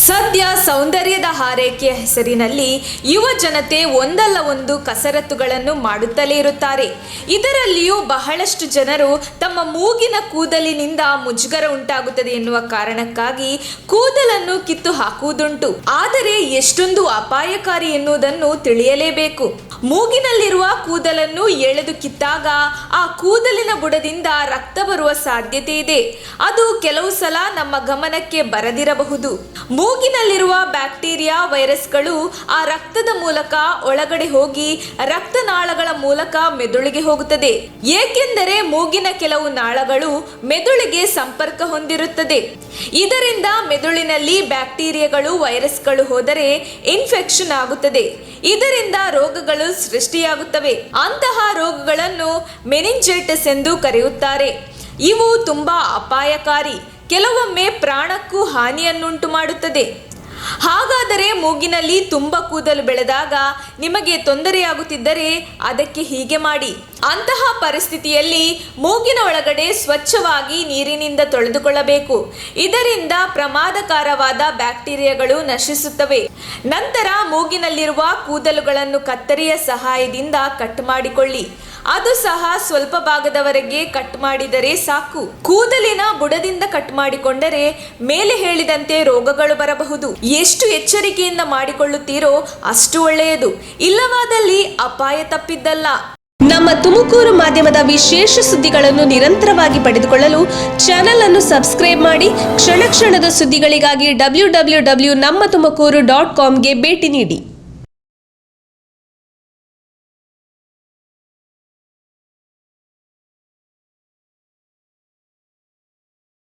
ಸದ್ಯ ಸೌಂದರ್ಯದ ಹಾರೈಕೆಯ ಹೆಸರಿನಲ್ಲಿ ಯುವ ಜನತೆ ಒಂದಲ್ಲ ಒಂದು ಕಸರತ್ತುಗಳನ್ನು ಮಾಡುತ್ತಲೇ ಇರುತ್ತಾರೆ. ಇದರಲ್ಲಿಯೂ ಬಹಳಷ್ಟು ಜನರು ತಮ್ಮ ಮೂಗಿನ ಕೂದಲಿನಿಂದ ಮುಜುಗರ ಉಂಟಾಗುತ್ತದೆ ಎನ್ನುವ ಕಾರಣಕ್ಕಾಗಿ ಕೂದಲನ್ನು ಕಿತ್ತು ಹಾಕುವುದುಂಟು. ಆದರೆ ಎಷ್ಟೊಂದು ಅಪಾಯಕಾರಿ ಎನ್ನುವುದನ್ನು ತಿಳಿಯಲೇಬೇಕು. ಮೂಗಿನಲ್ಲಿರುವ ಕೂದಲನ್ನು ಎಳೆದು ಕಿತ್ತಾಗ ಆ ಕೂದಲಿನ ಬುಡದಿಂದ ರಕ್ತ ಬರುವ ಸಾಧ್ಯತೆ ಇದೆ. ಅದು ಕೆಲವು ಸಲ ನಮ್ಮ ಗಮನಕ್ಕೆ ಬರದಿರಬಹುದು. ಮೂಗಿನಲ್ಲಿರುವ ಬ್ಯಾಕ್ಟೀರಿಯಾ, ವೈರಸ್ಗಳು ಆ ರಕ್ತದ ಮೂಲಕ ಒಳಗಡೆ ಹೋಗಿ ರಕ್ತನಾಳಗಳ ಮೂಲಕ ಮೆದುಳಿಗೆ ಹೋಗುತ್ತದೆ. ಏಕೆಂದರೆ ಮೂಗಿನ ಕೆಲವು ನಾಳಗಳು ಮೆದುಳಿಗೆ ಸಂಪರ್ಕ ಹೊಂದಿರುತ್ತದೆ. ಇದರಿಂದ ಮೆದುಳಿನಲ್ಲಿ ಬ್ಯಾಕ್ಟೀರಿಯಾಗಳು, ವೈರಸ್ಗಳು ಹೋದರೆ ಇನ್ಫೆಕ್ಷನ್ ಆಗುತ್ತದೆ. ಇದರಿಂದ ರೋಗಗಳು ಸೃಷ್ಟಿಯಾಗುತ್ತವೆ. ಅಂತಹ ರೋಗಗಳನ್ನು ಮೆನಿಂಜೈಟಿಸ್ ಎಂದು ಕರೆಯುತ್ತಾರೆ. ಇವು ತುಂಬಾ ಅಪಾಯಕಾರಿ, ಕೆಲವೊಮ್ಮೆ ಪ್ರಾಣಕ್ಕೂ ಹಾನಿಯನ್ನುಂಟು ಮಾಡುತ್ತದೆ. ಹಾಗಾದರೆ ಮೂಗಿನಲ್ಲಿ ತುಂಬ ಕೂದಲು ಬೆಳೆದಾಗ ನಿಮಗೆ ತೊಂದರೆಯಾಗುತ್ತಿದ್ದರೆ ಅದಕ್ಕೆ ಹೀಗೆ ಮಾಡಿ. ಅಂತಹ ಪರಿಸ್ಥಿತಿಯಲ್ಲಿ ಮೂಗಿನ ಒಳಗಡೆ ಸ್ವಚ್ಛವಾಗಿ ನೀರಿನಿಂದ ತೊಳೆದುಕೊಳ್ಳಬೇಕು. ಇದರಿಂದ ಪ್ರಮಾದಕಾರವಾದ ಬ್ಯಾಕ್ಟೀರಿಯಾಗಳು ನಶಿಸುತ್ತವೆ. ನಂತರ ಮೂಗಿನಲ್ಲಿರುವ ಕೂದಲುಗಳನ್ನು ಕತ್ತರಿಯ ಸಹಾಯದಿಂದ ಕಟ್ ಮಾಡಿಕೊಳ್ಳಿ. ಅದು ಸಹ ಸ್ವಲ್ಪ ಭಾಗದವರೆಗೆ ಕಟ್ ಮಾಡಿದರೆ ಸಾಕು. ಕೂದಲಿನ ಬುಡದಿಂದ ಕಟ್ ಮಾಡಿಕೊಂಡರೆ ಮೇಲೆ ಹೇಳಿದಂತೆ ರೋಗಗಳು ಬರಬಹುದು. ಎಷ್ಟು ಎಚ್ಚರಿಕೆಯಿಂದ ಮಾಡಿಕೊಳ್ಳುತ್ತೀರೋ ಅಷ್ಟು ಒಳ್ಳೆಯದು. ಇಲ್ಲವಾದಲ್ಲಿ ಅಪಾಯ ತಪ್ಪಿದ್ದಲ್ಲ. ನಮ್ಮ ತುಮಕೂರು ಮಾಧ್ಯಮದ ವಿಶೇಷ ಸುದ್ದಿಗಳನ್ನು ನಿರಂತರವಾಗಿ ಪಡೆದುಕೊಳ್ಳಲು ಚಾನೆಲ್ ಅನ್ನು ಸಬ್ಸ್ಕ್ರೈಬ್ ಮಾಡಿ. ಕ್ಷಣ ಕ್ಷಣದ ಸುದ್ದಿಗಳಿಗಾಗಿ www.nammathumakuru.com ಗೆ ಭೇಟಿ ನೀಡಿ.